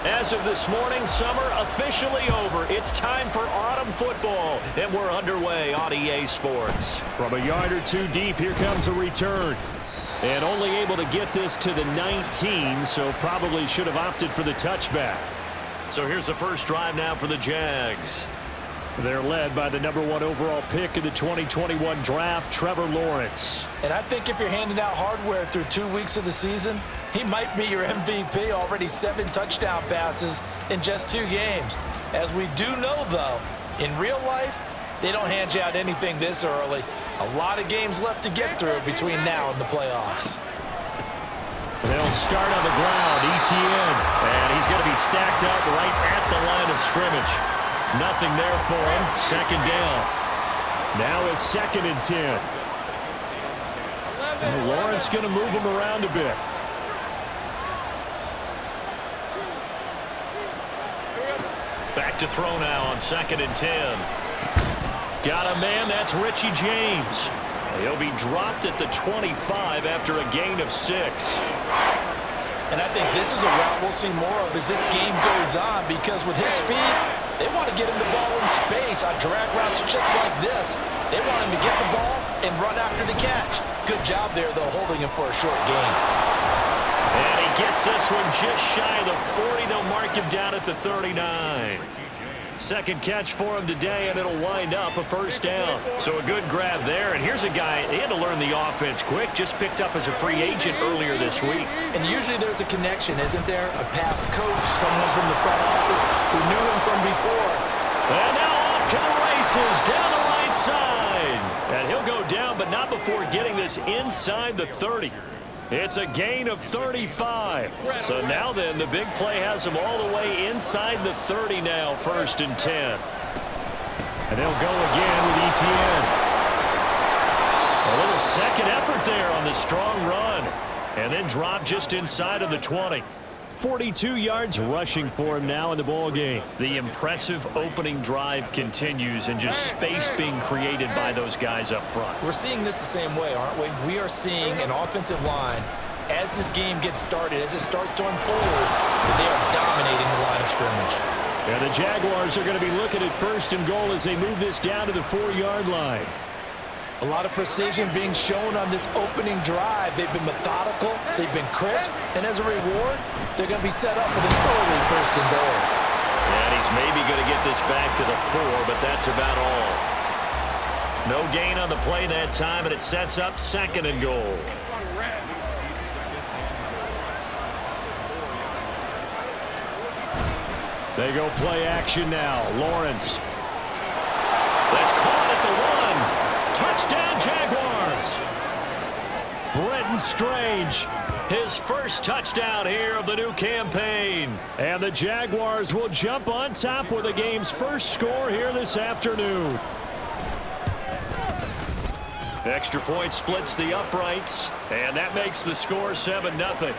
As of this morning, summer officially over. It's time for autumn football, and we're underway on EA Sports. From a yard or two deep, here comes a return. And only able to get this to the 19, so probably should have opted for the touchback. So here's the first drive now for the Jags. They're led by the #1 overall pick in the 2021 draft, Trevor Lawrence. And I think if you're handing out hardware through 2 weeks of the season, he might be your MVP. Already 7 touchdown passes in just 2 games. As we do know, though, in real life, they don't hand you out anything this early. A lot of games left to get through between now and the playoffs. They'll start on the ground, ETN. And he's going to be stacked up right at the line of scrimmage. Nothing there for him. Second down. Now it's 2nd and 10. And Lawrence going to move him around a bit. Back to throw now on 2nd and 10. Got a man, that's Richie James. He'll be dropped at the 25 after a gain of 6. And I think this is a route we'll see more of as this game goes on, because with his speed, they want to get him the ball in space on drag routes just like this. They want him to get the ball and run after the catch. Good job there, though, holding him for a short gain. And he gets this one just shy of the 40. They'll mark him down at the 39. Second catch for him today, and it'll wind up a first down. So a good grab there. And here's a guy, he had to learn the offense quick, just picked up as a free agent earlier this week. And usually there's a connection, isn't there? A past coach, someone from the front office who knew him from before. And now off to the races, down the right side. And he'll go down, but not before getting this inside the 30. It's a gain of 35. So now then, the big play has him all the way inside the 30 now, 1st and 10. And they'll go again with ETN. A little second effort there on the strong run. And then drop just inside of the 20. 42 yards rushing for him now in the ball game. The impressive opening drive continues, and just space being created by those guys up front. We're seeing this the same way, aren't we? We are seeing an offensive line, as this game gets started, as it starts to unfold, that they are dominating the line of scrimmage. And the Jaguars are going to be looking at 1st and goal as they move this down to the 4-yard line. A lot of precision being shown on this opening drive. They've been methodical, they've been crisp, and as a reward, they're going to be set up with an early 1st and goal. And he's maybe going to get this back to the 4, but that's about all. No gain on the play that time, and it sets up 2nd and goal. They go play action now. Lawrence. That's caught at the 1. Touchdown, Jaguars. Brenton Strange. His first touchdown here of the new campaign. And the Jaguars will jump on top with the game's first score here this afternoon. Extra point splits the uprights, and that makes the score 7-0.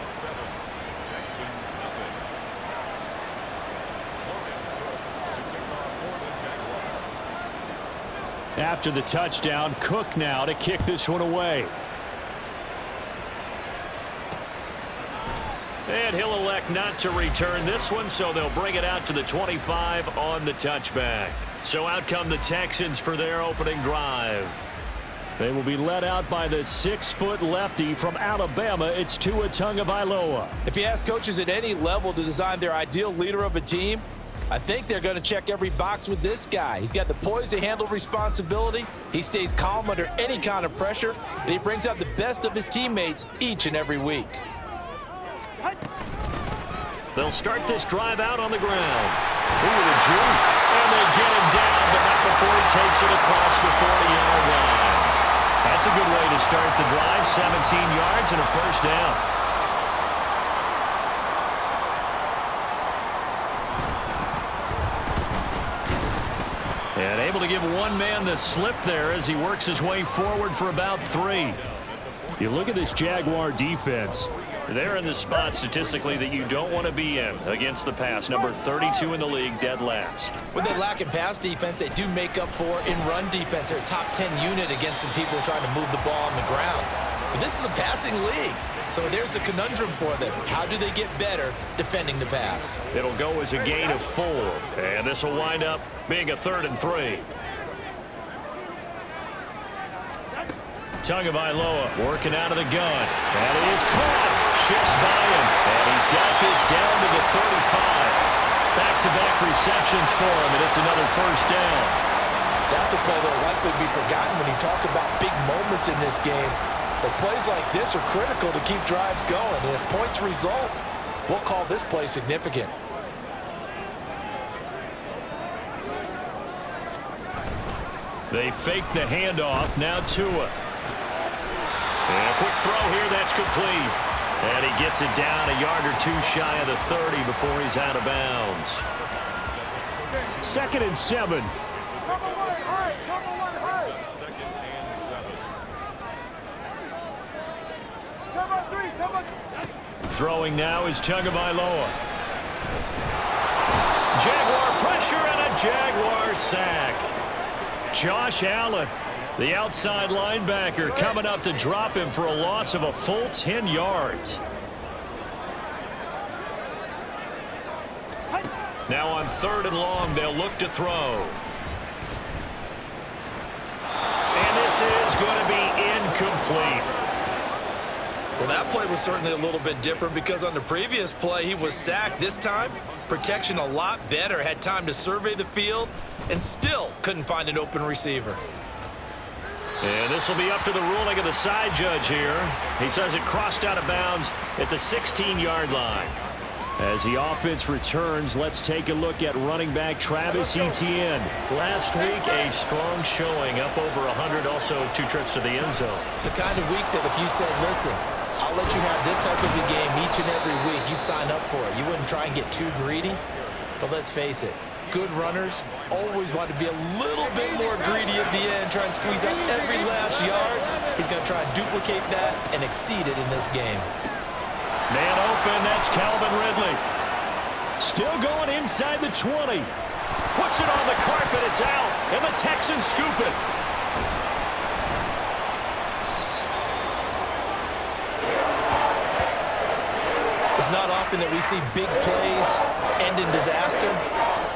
After the touchdown, Cook now to kick this one away. And he'll elect not to return this one, so they'll bring it out to the 25 on the touchback. So out come the Texans for their opening drive. They will be led out by the 6-foot lefty from Alabama. It's Tua Tagovailoa. If you ask coaches at any level to design their ideal leader of a team, I think they're going to check every box with this guy. He's got the poise to handle responsibility. He stays calm under any kind of pressure, and he brings out the best of his teammates each and every week. They'll start this drive out on the ground. Ooh, the juke. And they get him down, but not before he takes it across the 40-yard line. That's a good way to start the drive. 17 yards and a first down. And able to give one man the slip there as he works his way forward for about 3. You look at this Jaguar defense. They're in the spot statistically that you don't want to be in against the pass. Number 32 in the league, dead last. When they lack in pass defense, they do make up for in run defense. They're a top 10 unit against some people trying to move the ball on the ground. But this is a passing league. So there's a conundrum for them. How do they get better defending the pass? It'll go as a gain of 4. And this will wind up being a 3rd and 3. Tagovailoa working out of the gun. And he is caught. Shifts by him. And he's got this down to the 35. Back-to-back receptions for him, and it's another first down. That's a play that will likely be forgotten when you talk about big moments in this game. But plays like this are critical to keep drives going. And if points result, we'll call this play significant. They fake the handoff. Now Tua. And a quick throw here. That's complete. And he gets it down a yard or 2 shy of the 30 before he's out of bounds. 2nd and 7. Throwing now is Tagovailoa. Jaguar pressure and a Jaguar sack. Josh Allen, the outside linebacker, coming up to drop him for a loss of a full 10 yards. Now on 3rd and long, they'll look to throw. And this is going to be incomplete. Well, that play was certainly a little bit different because on the previous play, he was sacked. This time, protection a lot better. Had time to survey the field and still couldn't find an open receiver. And this will be up to the ruling of the side judge here. He says it crossed out of bounds at the 16-yard line. As the offense returns, let's take a look at running back Travis Etienne. Last week, a strong showing, up over 100, also 2 trips to the end zone. It's the kind of week that if you said, listen, I'll let you have this type of a game each and every week, you'd sign up for it. You wouldn't try and get too greedy. But let's face it, good runners always want to be a little bit more greedy at the end, try and squeeze out every last yard. He's going to try and duplicate that and exceed it in this game. Man open, that's Calvin Ridley. Still going inside the 20. Puts it on the carpet, it's out, and the Texans scoop it. It's not often that we see big plays end in disaster,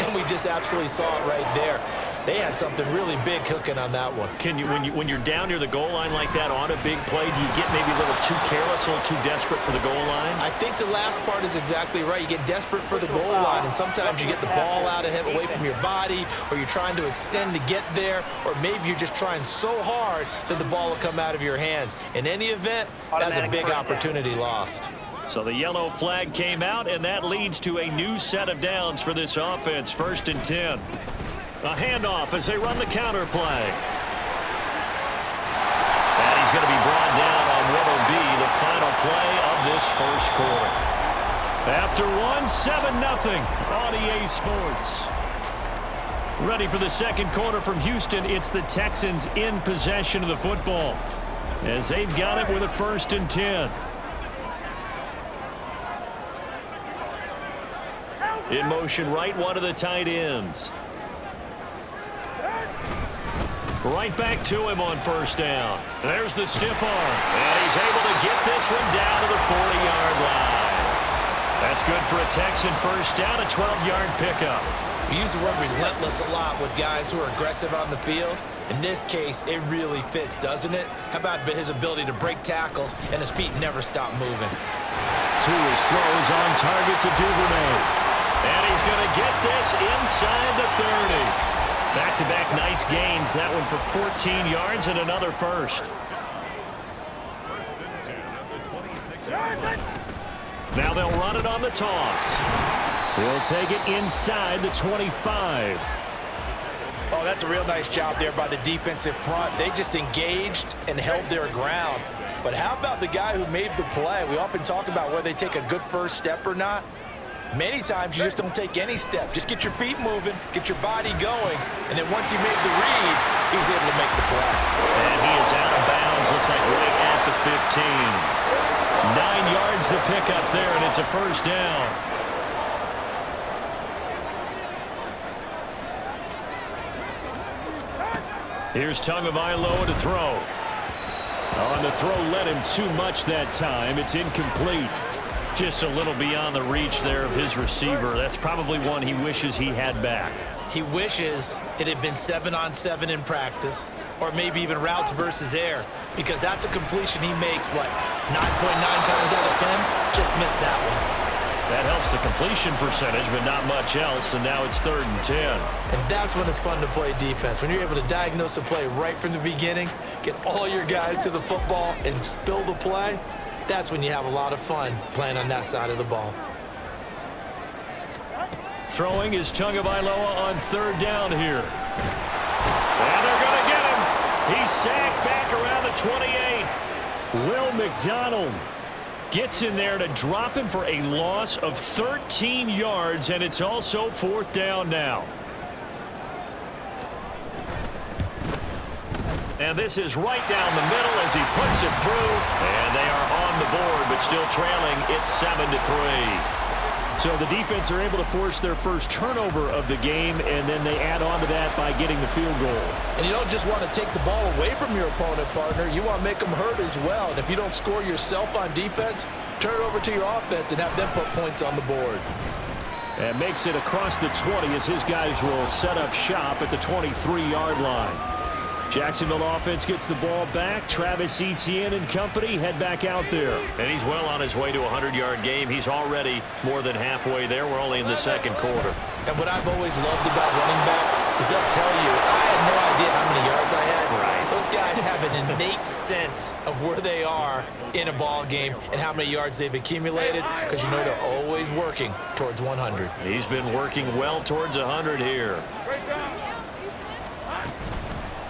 and we just absolutely saw it right there. They had something really big cooking on that one. Can you, when you're down near the goal line like that on a big play, do you get maybe a little too careless, a little too desperate for the goal line? I think the last part is exactly right. You get desperate for the goal line, and sometimes you get the ball out ahead, away from your body, or you're trying to extend to get there, or maybe you're just trying so hard that the ball will come out of your hands. In any event, that's a big opportunity lost. So the yellow flag came out, and that leads to a new set of downs for this offense, 1st and 10. A handoff as they run the counter play. And he's going to be brought down on what will be the final play of this first quarter. After 7-0 on EA Sports. Ready for the second quarter from Houston. It's the Texans in possession of the football as they've got it with a 1st and 10. In motion, right one of the tight ends. Right back to him on 1st down. There's the stiff arm. And he's able to get this one down to the 40-yard line. That's good for a Texan 1st down, a 12-yard pickup. We use the word relentless a lot with guys who are aggressive on the field. In this case, it really fits, doesn't it? How about his ability to break tackles and his feet never stop moving? Tua's throws on target to Duvernay. And he's going to get this inside the 30. Back-to-back nice gains. That one for 14 yards and another first. Now they'll run it on the toss. He'll take it inside the 25. Oh, that's a real nice job there by the defensive front. They just engaged and held their ground. But how about the guy who made the play? We often talk about whether they take a good first step or not. Many times you just don't take any step. Just get your feet moving, get your body going, and then once he made the read, he was able to make the play. And he is out of bounds, looks like right at the 15. 9 yards to pick up there, and it's a 1st down. Here's Tagovailoa to throw. On the throw, led him too much that time. It's incomplete. Just a little beyond the reach there of his receiver. That's probably one he wishes he had back. He wishes it had been 7-on-7 in practice, or maybe even routes versus air, because that's a completion he makes, 9.9 times out of 10? Just missed that one. That helps the completion percentage, but not much else, and now it's 3rd and 10. And that's when it's fun to play defense. When you're able to diagnose a play right from the beginning, get all your guys to the football, and spill the play, that's when you have a lot of fun playing on that side of the ball. Throwing is Tagovailoa on 3rd down here. And they're going to get him. He's sacked back around the 28. Will McDonald gets in there to drop him for a loss of 13 yards, and it's also 4th down now. And this is right down the middle as he puts it through. And they are on the board, but still trailing. It's 7-3. So the defense are able to force their first turnover of the game, and then they add on to that by getting the field goal. And you don't just want to take the ball away from your opponent, partner. You want to make them hurt as well. And if you don't score yourself on defense, turn it over to your offense and have them put points on the board. And makes it across the 20 as his guys will set up shop at the 23-yard line. Jacksonville offense gets the ball back. Travis Etienne and company head back out there. And he's well on his way to a 100-yard game. He's already more than halfway there. We're only in the 2nd quarter. And what I've always loved about running backs is they'll tell you, I had no idea how many yards I had. Right. Those guys have an innate sense of where they are in a ball game and how many yards they've accumulated, because you know they're always working towards 100. He's been working well towards 100 here.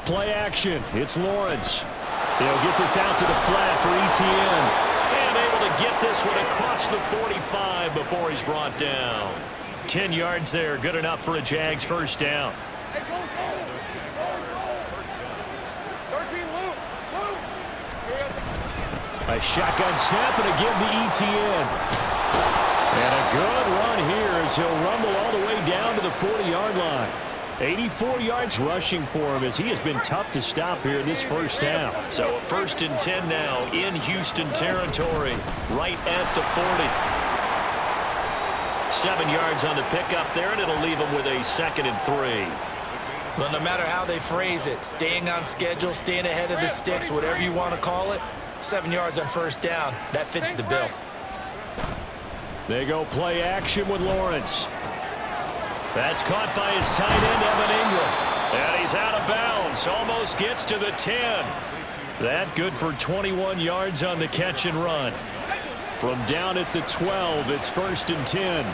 Play action. It's Lawrence. They'll get this out to the flat for Etienne. And able to get this one across the 45 before he's brought down. 10 yards there. Good enough for a Jags 1st down. A shotgun snap and again to Etienne. And a good run here as he'll rumble all the way down to the 40-yard line. 84 yards rushing for him as he has been tough to stop here this 1st half. So a 1st and 10 now in Houston territory, right at the 40. 7 yards on the pickup there, and it'll leave him with a 2nd and 3. Well, no matter how they phrase it, staying on schedule, staying ahead of the sticks, whatever you want to call it, 7 yards on 1st down, that fits the bill. They go play action with Lawrence. That's caught by his tight end, Evan Ingram. And he's out of bounds. Almost gets to the 10. That good for 21 yards on the catch and run. From down at the 12, it's 1st and 10.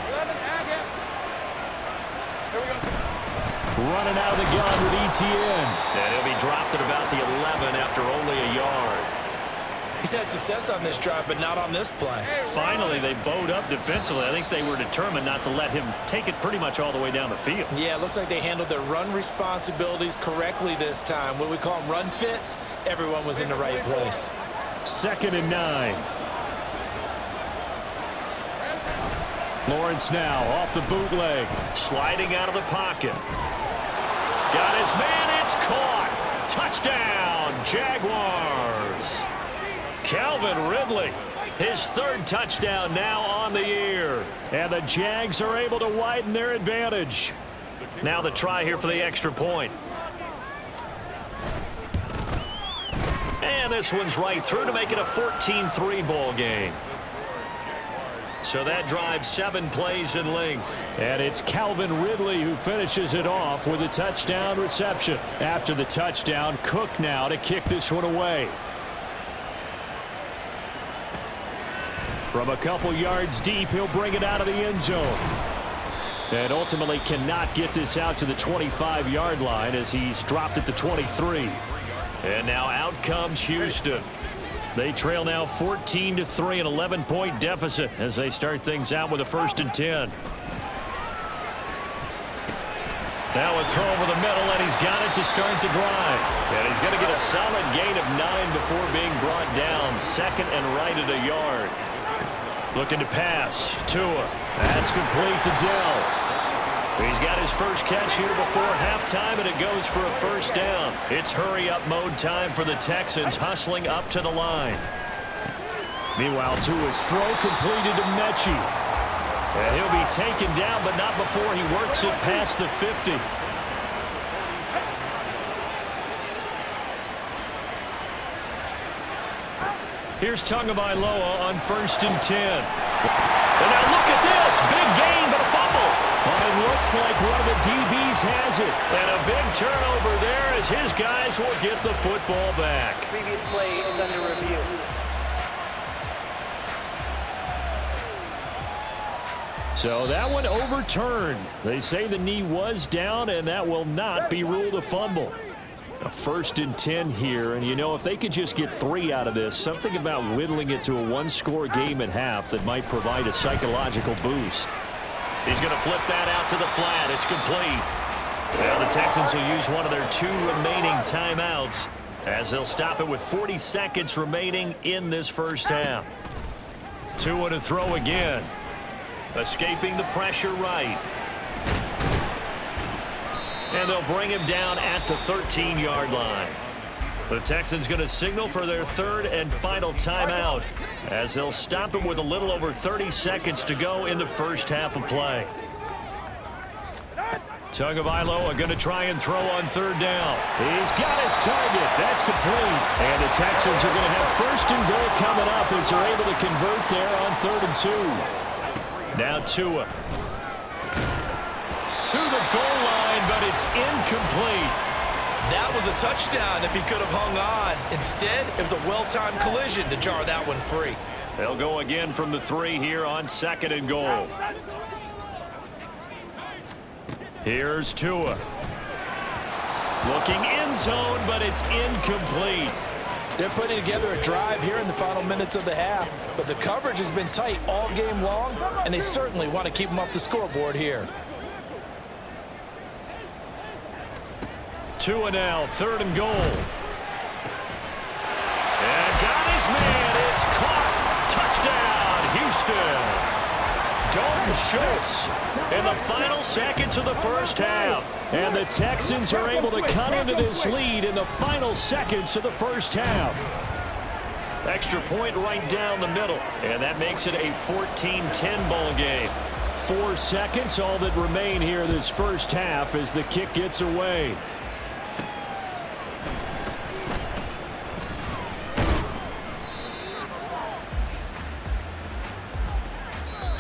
Running out of the gun with Etienne. And he'll be dropped at about the 11 after only a yard. He's had success on this drive, but not on this play. Finally, they bowed up defensively. I think they were determined not to let him take it pretty much all the way down the field. Yeah, it looks like they handled their run responsibilities correctly this time. What we call them run fits, everyone was in the right place. 2nd and 9. Lawrence now off the bootleg. Sliding out of the pocket. Got his man. It's caught. Touchdown, Jaguars. Calvin Ridley, his 3rd touchdown now on the year. And the Jags are able to widen their advantage. Now the try here for the extra point. And this one's right through to make it a 14-3 ball game. So that drives 7 plays in length. And it's Calvin Ridley who finishes it off with a touchdown reception. After the touchdown, Cook now to kick this one away. From a couple yards deep, he'll bring it out of the end zone. And ultimately cannot get this out to the 25-yard line as he's dropped at the 23. And now out comes Houston. They trail now 14-3, an 11-point deficit as they start things out with a 1st and 10. Now a throw over the middle, and he's got it to start the drive. And he's going to get a solid gain of 9 before being brought down. 2nd and right at a yard. Looking to pass. Tua. That's complete to Dell. He's got his first catch here before halftime, and it goes for a first down. It's hurry-up mode time for the Texans, hustling up to the line. Meanwhile, Tua's throw completed to Mechie. And he'll be taken down, but not before he works it past the 50. Here's Tagovailoa on 1st and 10. And now look at this. Big gain, but a fumble. Well, it looks like one of the DBs has it. And a big turnover there as his guys will get the football back. Previous play is under review. So that one overturned. They say the knee was down, and that will not be ruled a fumble. A 1st and 10 here, and you know, if they could just get 3 out of this, something about whittling it to a one-score game at half that might provide a psychological boost. He's going to flip that out to the flat. It's complete. Now the Texans will use one of their 2 remaining timeouts as they'll stop it with 40 seconds remaining in this first half. Tua to throw again. Escaping the pressure right. And they'll bring him down at the 13-yard line. The Texans going to signal for their 3rd and final timeout as they'll stop him with a little over 30 seconds to go in the first half of play. Tagovailoa going to try and throw on 3rd down. He's got his target. That's complete. And the Texans are going to have 1st and goal coming up as they're able to convert there on 3rd and 2. Now Tua. To the goal line, but it's incomplete. That was a touchdown if he could have hung on. Instead, it was a well-timed collision to jar that one free. They'll go again from the 3 here on 2nd and goal. Here's Tua. Looking end zone, but it's incomplete. They're putting together a drive here in the final minutes of the half, but the coverage has been tight all game long, and they certainly want to keep them off the scoreboard here. Tua now, 3rd and goal. And got his man. It's caught. Touchdown, Houston. Dalton Schultz in the final seconds of the first half. And the Texans are able to cut into this lead in the final seconds of the first half. Extra point right down the middle. And that makes it a 14-10 ball game. 4 seconds, all that remain here this first half as the kick gets away.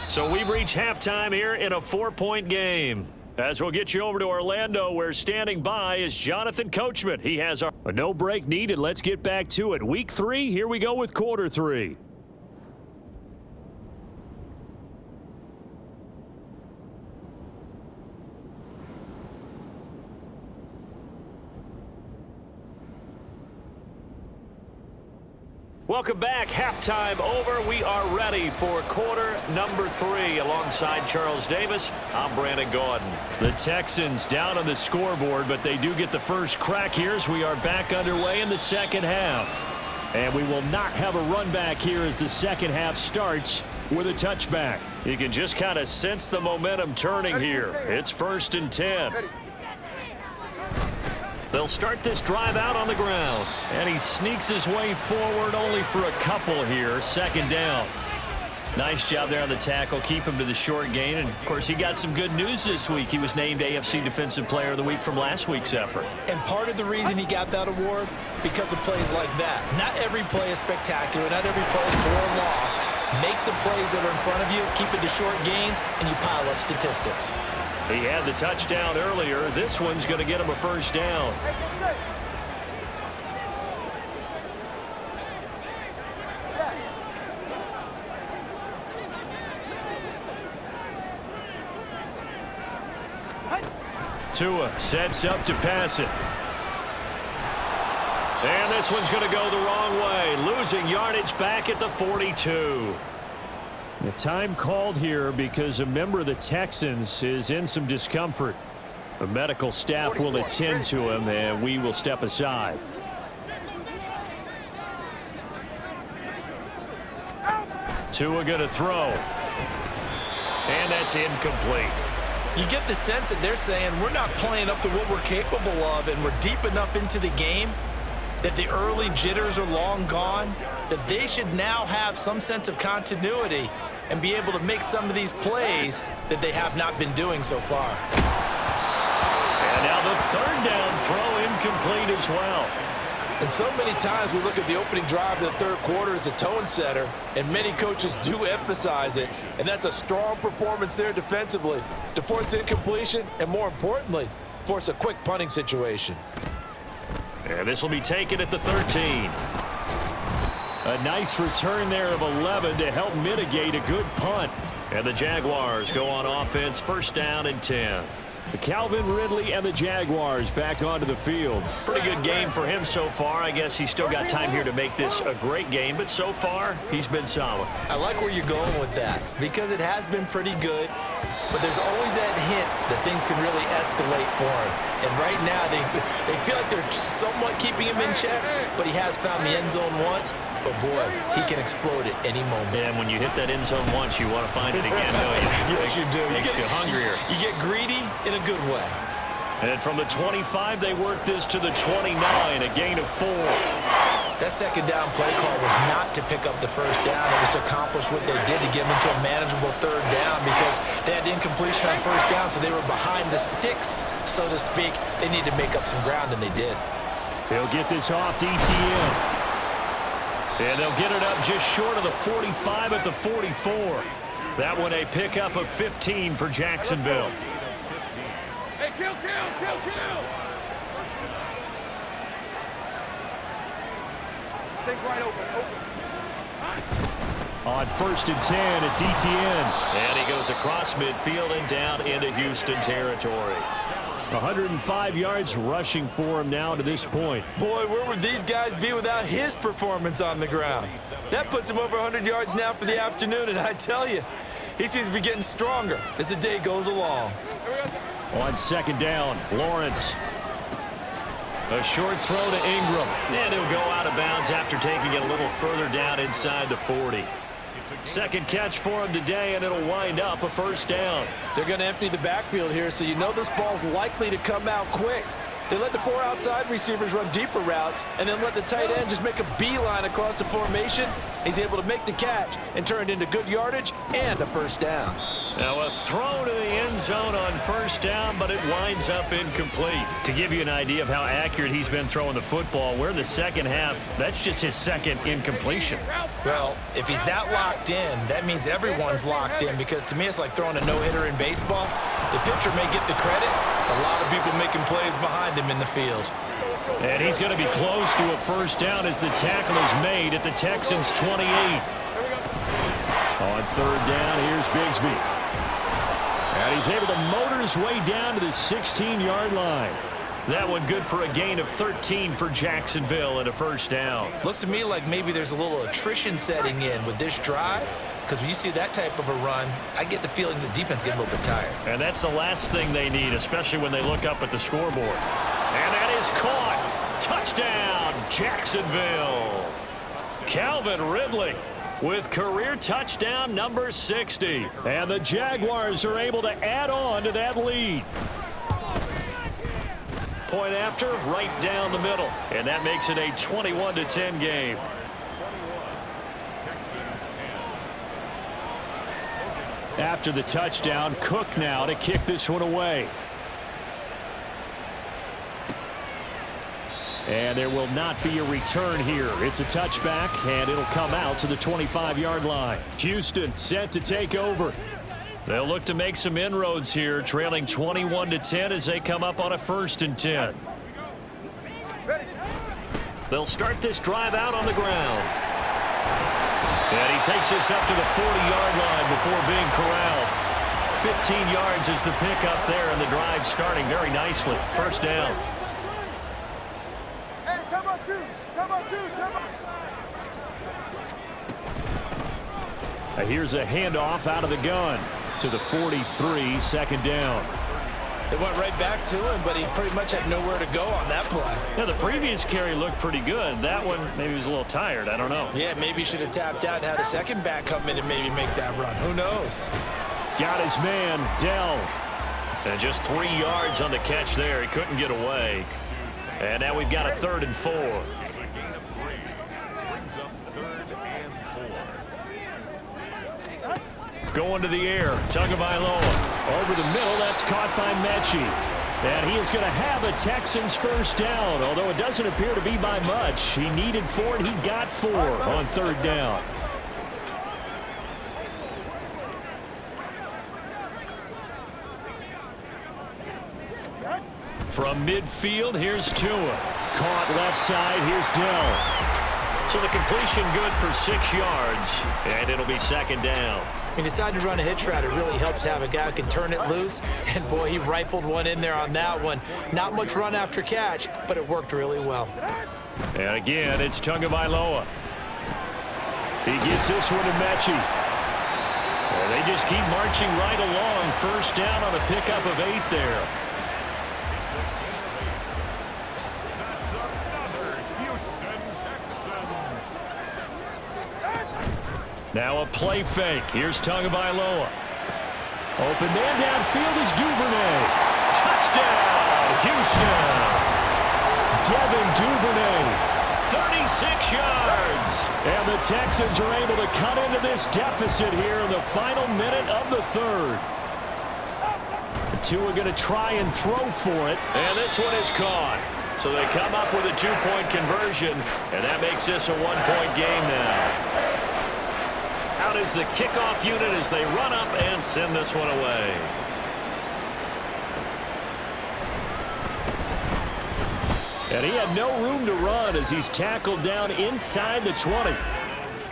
So we've reached halftime here in a 4-point game. As we'll get you over to Orlando, where standing by is Jonathan Coachman. He has our... No break needed. Let's get back to it. Week 3, here we go with quarter 3. Welcome back. Halftime over. We are ready for quarter number 3. Alongside Charles Davis, I'm Brandon Gaudin. The Texans down on the scoreboard, but they do get the first crack here as we are back underway in the second half. And we will not have a run back here as the second half starts with a touchback. You can just kind of sense the momentum turning here. It's 1st and 10. They'll start this drive out on the ground. And he sneaks his way forward only for a couple here. 2nd down. Nice job there on the tackle. Keep him to the short gain. And, of course, he got some good news this week. He was named AFC Defensive Player of the Week from last week's effort. And part of the reason he got that award, because of plays like that. Not every play is spectacular. Not every play is for a loss. Make the plays that are in front of you, keep it to short gains, and you pile up statistics. He had the touchdown earlier. This one's going to get him a first down. Tua sets up to pass it. And this one's going to go the wrong way. Losing yardage back at the 42. The time called here because a member of the Texans is in some discomfort. The medical staff will attend to him, and we will step aside. Tua going to throw. And that's incomplete. You get the sense that they're saying we're not playing up to what we're capable of, and we're deep enough into the game that the early jitters are long gone, that they should now have some sense of continuity and be able to make some of these plays that they have not been doing so far. And now the third down throw incomplete as well. And so many times we look at the opening drive of the third quarter as a tone setter, and many coaches do emphasize it, and that's a strong performance there defensively to force incompletion and, more importantly, force a quick punting situation. And this will be taken at the 13. A nice return there of 11 to help mitigate a good punt. And the Jaguars go on offense, first down and 10. Calvin Ridley and the Jaguars back onto the field. Pretty good game for him so far. I guess he's still got time here to make this a great game, but so far, he's been solid. I like where you're going with that because it has been pretty good, but there's always that hint that things can really escalate for him. And right now, they feel like they're somewhat keeping him in check, but he has found the end zone once. But, boy, he can explode at any moment. And when you hit that end zone once, you want to find it again, don't you? Yes, you do. Makes you hungrier. You get greedy in a good way. And from the 25, they work this to the 29, a gain of 4. That second down play call was not to pick up the first down. It was to accomplish what they did to get them into a manageable third down because they had incompletion on first down, so they were behind the sticks, so to speak. They needed to make up some ground, and they did. They'll get this off to ETN. And they'll get it up just short of the 45 at the 44. That one a pickup of 15 for Jacksonville. Hey, kill! Take right open. On first and 10, it's ETN. And he goes across midfield and down into Houston territory. 105 yards rushing for him now to this point. Boy, where would these guys be without his performance on the ground? That puts him over 100 yards now for the afternoon, and I tell you, he seems to be getting stronger as the day goes along. On second down, Lawrence. A short throw to Ingram, and he'll go out of bounds after taking it a little further down inside the 40. Second catch for him today, and it'll wind up a first down. They're going to empty the backfield here, so you know this ball's likely to come out quick. They let the 4 outside receivers run deeper routes and then let the tight end just make a beeline across the formation. He's able to make the catch and turn it into good yardage and a first down. Now a throw to the end zone on first down, but it winds up incomplete. To give you an idea of how accurate he's been throwing the football, we're in the second half. That's just his second incompletion. Well, if he's that locked in, that means everyone's locked in, because to me it's like throwing a no-hitter in baseball. The pitcher may get the credit, a lot of people making plays behind him in the field. And he's going to be close to a first down as the tackle is made at the Texans' 28. On third down, here's Bigsby. And he's able to motor his way down to the 16-yard line. That one good for a gain of 13 for Jacksonville and a first down. Looks to me like maybe there's a little attrition setting in with this drive, because when you see that type of a run, I get the feeling the defense getting a little bit tired. And that's the last thing they need, especially when they look up at the scoreboard. And that is caught. Touchdown, Jacksonville. Calvin Ridley with career touchdown number 60. And the Jaguars are able to add on to that lead. Point after, right down the middle. And that makes it a 21-10 game. After the touchdown, Cook now to kick this one away. And there will not be a return here. It's a touchback, and it'll come out to the 25-yard line. Houston set to take over. They'll look to make some inroads here, trailing 21-10 as they come up on a first and 10. They'll start this drive out on the ground. And he takes this up to the 40-yard line before being corralled. 15 yards is the pickup there, and the drive starting very nicely. First down. Hey, come on, two. Here's a handoff out of the gun to the 43, second down. It went right back to him, but he pretty much had nowhere to go on that play. Yeah, the previous carry looked pretty good. That one, maybe he was a little tired. I don't know. Yeah, maybe he should have tapped out and had a second back come in and maybe make that run. Who knows? Got his man, Dell. And just 3 yards on the catch there. He couldn't get away. And now we've got a 3rd and 4. Going to the air. Tagovailoa. Over the middle. That's caught by Mechie. And he is going to have a Texans first down, although it doesn't appear to be by much. He needed 4, and he got 4 on 3rd down. From midfield, here's Tua. Caught left side, here's Dell. So the completion good for 6 yards, and it'll be 2nd down. He decided to run a hitch route. It really helps to have a guy who can turn it loose. And, boy, he rifled one in there on that one. Not much run after catch, but it worked really well. And again, it's Tagovailoa. He gets this one to Mechie. And they just keep marching right along. First down on a pickup of 8 there. Now a play fake. Here's Tagovailoa. Open man downfield is Duvernay. Touchdown, Houston. Devin Duvernay, 36 yards. And the Texans are able to cut into this deficit here in the final minute of the 3rd. The two are going to try and throw for it. And this one is caught. So they come up with a 2-point conversion, and that makes this a 1-point game now. Out is the kickoff unit as they run up and send this one away. And he had no room to run as he's tackled down inside the 20.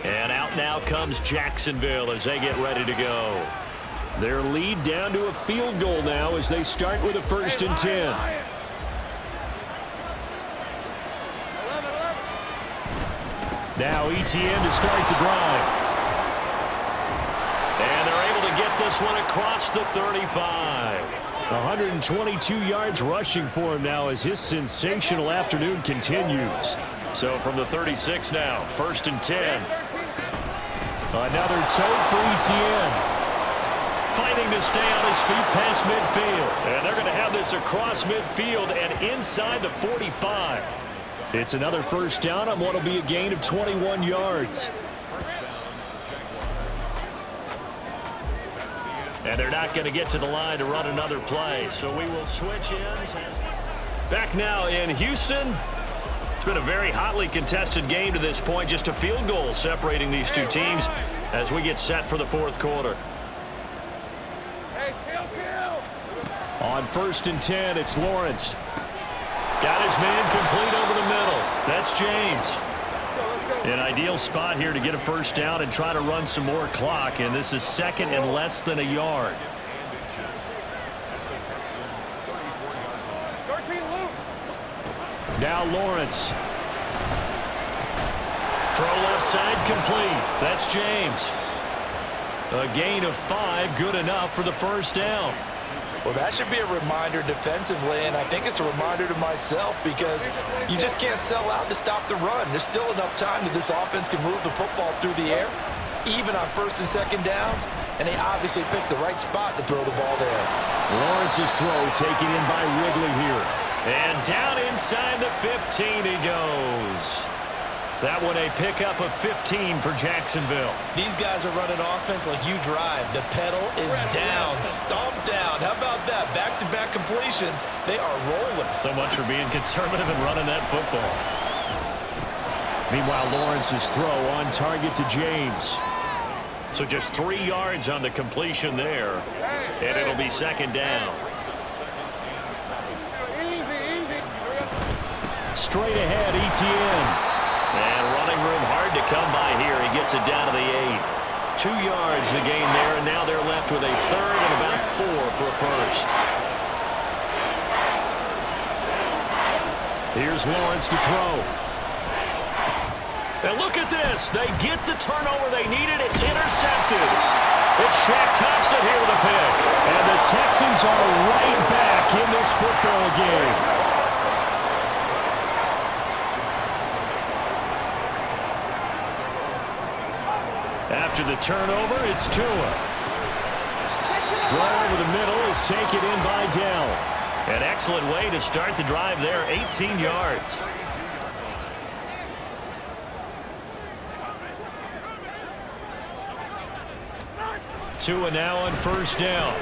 And out now comes Jacksonville as they get ready to go. Their lead down to a field goal now as they start with a 1st and 10. Now ETN to start the drive. And they're able to get this one across the 35. 122 yards rushing for him now as his sensational afternoon continues. So from the 36 now, 1st and 10. Another tote for ETN. Fighting to stay on his feet past midfield. And they're going to have this across midfield and inside the 45. It's another first down on what will be a gain of 21 yards. And they're not going to get to the line to run another play. So we will switch ends. Back now in Houston. It's been a very hotly contested game to this point. Just a field goal separating these two teams as we get set for the 4th quarter. On 1st and 10, it's Lawrence. Got his man complete over the middle. That's James. An ideal spot here to get a first down and try to run some more clock, and this is 2nd and less than a yard. Now Lawrence. Throw left side complete. That's James. A gain of 5, good enough for the first down. Well, that should be a reminder defensively, and I think it's a reminder to myself because you just can't sell out to stop the run. There's still enough time that this offense can move the football through the air, even on 1st and 2nd downs, and they obviously picked the right spot to throw the ball there. Lawrence's throw taken in by Wrigley here. And down inside the 15 he goes. That one a pickup of 15 for Jacksonville. These guys are running offense like you drive. The pedal is down, stomped down. How about that? Back-to-back completions. They are rolling. So much for being conservative and running that football. Meanwhile, Lawrence's throw on target to James. So just 3 yards on the completion there. And it'll be 2nd down. Straight ahead, ETN. And running room hard to come by here. He gets it down to the 8. 2 yards the gain there, and now they're left with a 3rd and about 4 for a first. Here's Lawrence to throw. And look at this. They get the turnover they needed. It's intercepted. It's Shaq Thompson here with a pick. And the Texans are right back in this football game. After the turnover, it's Tua. Throw over the middle is taken in by Dell. An excellent way to start the drive there, 18 yards. Tua now on first down.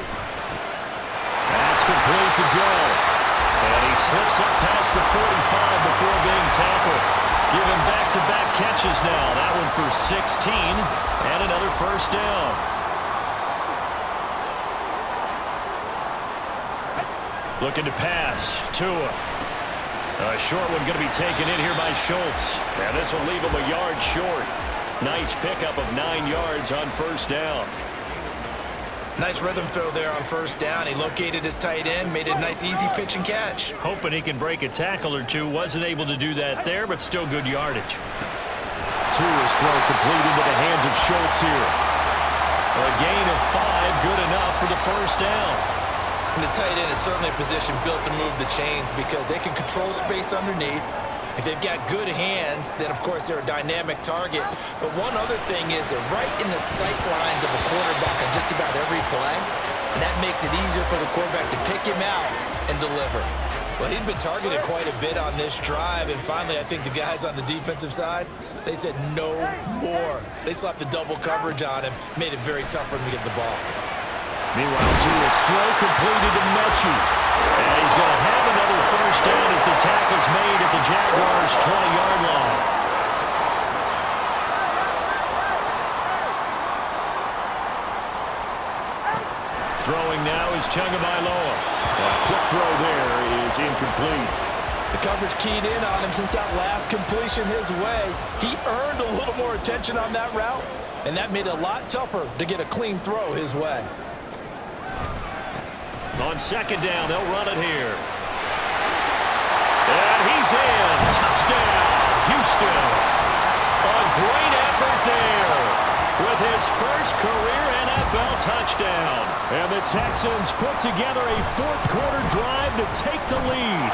That's complete to Dell. And he slips up past the 45 before being tackled. Give him back-to-back catches now. That one for 16 and another first down. Looking to pass. Tua. A short one going to be taken in here by Schultz. And this will leave him a yard short. Nice pickup of 9 yards on first down. Nice rhythm throw there on first down. He located his tight end, made it a nice easy pitch and catch. Hoping he can break a tackle or two. Wasn't able to do that there, but still good yardage. Tua's throw complete into the hands of Schultz here. A gain of 5, good enough for the first down. And the tight end is certainly a position built to move the chains because they can control space underneath. If they've got good hands, then, of course, they're a dynamic target. But one other thing is they're right in the sight lines of a quarterback on just about every play. And that makes it easier for the quarterback to pick him out and deliver. Well, he'd been targeted quite a bit on this drive. And finally, I think the guys on the defensive side, they said no more. They slapped the double coverage on him, made it very tough for him to get the ball. Meanwhile, Tua's throw completed to Mechie. And he's going to have another first down as the tackle's made at the Jaguars' 20-yard line. Throwing now is Tagovailoa. A quick throw there is incomplete. The coverage keyed in on him since that last completion his way. He earned a little more attention on that route, and that made it a lot tougher to get a clean throw his way. On second down, they'll run it here. And he's in. Touchdown, Houston. A great effort there with his first career NFL touchdown. And the Texans put together a fourth-quarter drive to take the lead.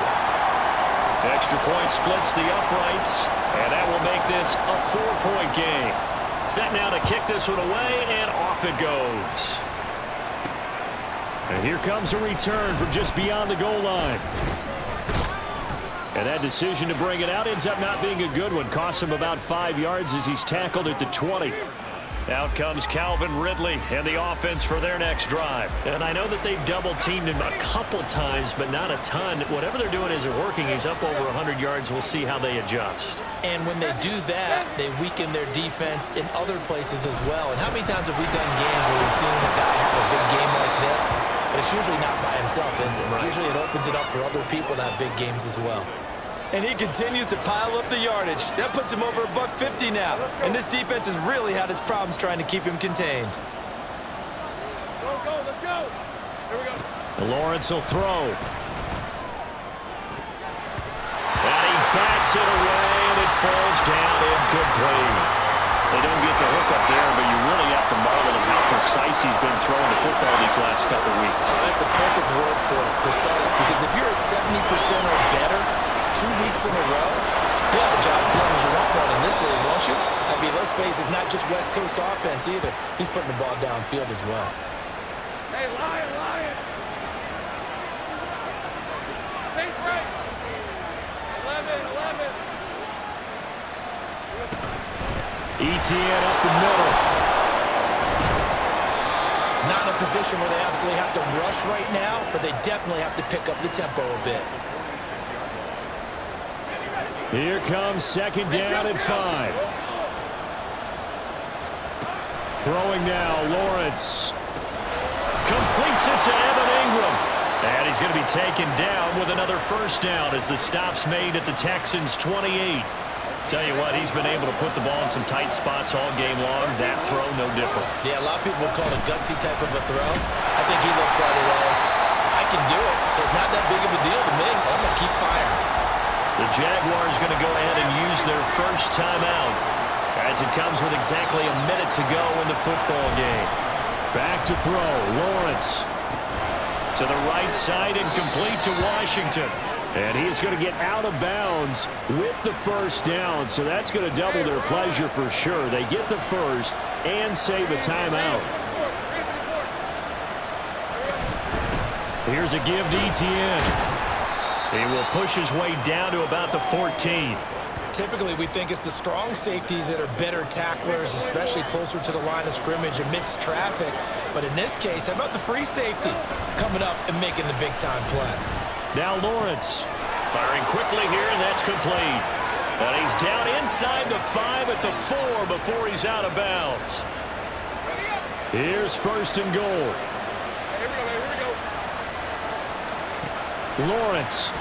Extra point splits the uprights, and that will make this a 4-point game. Set now to kick this one away, and off it goes. And here comes a return from just beyond the goal line. And that decision to bring it out ends up not being a good one. Costs him about 5 yards as he's tackled at the 20. Out comes Calvin Ridley and the offense for their next drive. And I know that they've double-teamed him a couple times, but not a ton. Whatever they're doing isn't working. He's up over 100 yards. We'll see how they adjust. And when they do that, they weaken their defense in other places as well. And how many times have we done games where we've seen a guy have a big game like this? But it's usually not by himself, is it? Right. Usually it opens it up for other people to have big games as well. And he continues to pile up the yardage. That puts him over $150 now. And this defense has really had its problems trying to keep him contained. Go, let's go. Here we go. And Lawrence will throw. And he backs it away, and it falls down incomplete. They don't get the hook up there, but you really have to marvel at how precise he's been throwing the football these last couple of weeks. Oh, that's the perfect word for it, precise. Because if you're at 70% or better 2 weeks in a row, you have a job as long as you want one in this league, won't you? I mean, let's face it, it's not just West Coast offense either. He's putting the ball downfield as well. Hey, Lion. Safe break. 11. ETN up the middle. Not in a position where they absolutely have to rush right now, but they definitely have to pick up the tempo a bit. Here comes second down and 5. Throwing now, Lawrence. Completes it to Evan Ingram. And he's going to be taken down with another first down as the stop's made at the Texans' 28. Tell you what, he's been able to put the ball in some tight spots all game long. That throw, no different. Yeah, a lot of people would call it a gutsy type of a throw. I think he looks at it as, I can do it, so it's not that big of a deal to me. I'm going to keep firing. The Jaguars going to go ahead and use their first timeout as it comes with exactly a minute to go in the football game. Back to throw, Lawrence. To the right side and complete to Washington. And he's going to get out of bounds with the first down, so that's going to double their pleasure for sure. They get the first and save a timeout. Here's a give to Etienne. He will push his way down to about the 14. Typically, we think it's the strong safeties that are better tacklers, especially closer to the line of scrimmage amidst traffic. But in this case, how about the free safety coming up and making the big-time play? Now Lawrence. Firing quickly here, and that's complete. And he's down inside the 5 at the 4 before he's out of bounds. Here's first and goal. Here we go. Lawrence.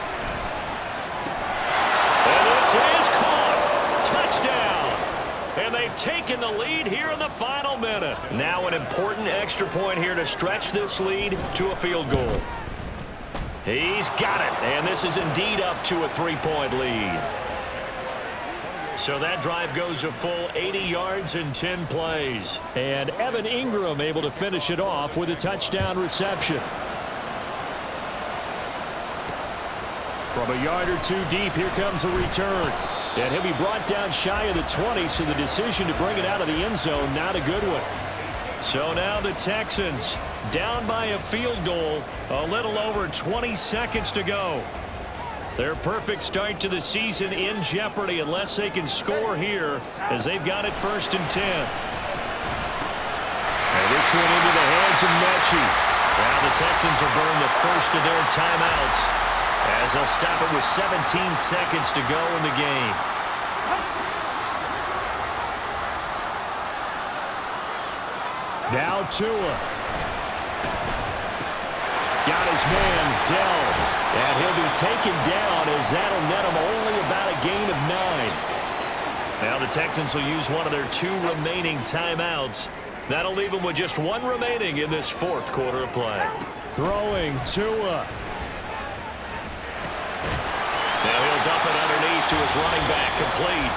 And this is caught. Touchdown. And they've taken the lead here in the final minute. Now an important extra point here to stretch this lead to a field goal. He's got it. And this is indeed up to a 3-point lead. So that drive goes a full 80 yards in 10 plays. And Evan Ingram able to finish it off with a touchdown reception. From a yard or two deep, here comes a return. And he'll be brought down shy of the 20, so the decision to bring it out of the end zone, not a good one. So now the Texans down by a field goal, a little over 20 seconds to go. Their perfect start to the season in jeopardy unless they can score here, as they've got it first and 10. And this one into the hands of Mechie. Now the Texans will burn the first of their timeouts, as they'll stop it with 17 seconds to go in the game. Now Tua. Got his man, Dell. And he'll be taken down as that'll net him only about a gain of 9. Now the Texans will use one of their 2 remaining timeouts. That'll leave them with just 1 remaining in this 4th quarter of play. Throwing Tua. Now he'll dump it underneath to his running back, complete.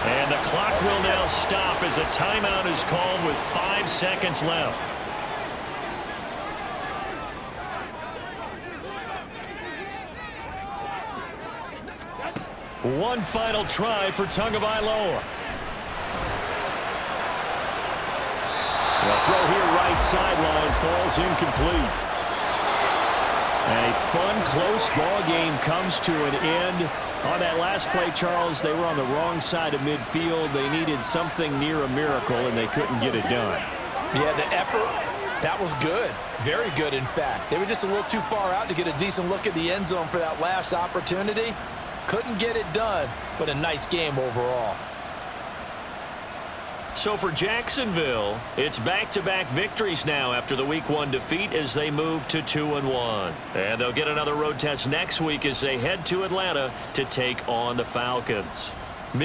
And the clock will now stop as a timeout is called with 5 seconds left. One final try for Tagovailoa. The throw here right sideline falls incomplete. And a fun, close ball game comes to an end. On that last play, Charles, they were on the wrong side of midfield. They needed something near a miracle, and they couldn't get it done. Yeah, the effort, that was good. Very good, in fact. They were just a little too far out to get a decent look at the end zone for that last opportunity. Couldn't get it done, but a nice game overall. So for Jacksonville, it's back-to-back victories now after the Week 1 defeat as they move to 2-1. And they'll get another road test next week as they head to Atlanta to take on the Falcons.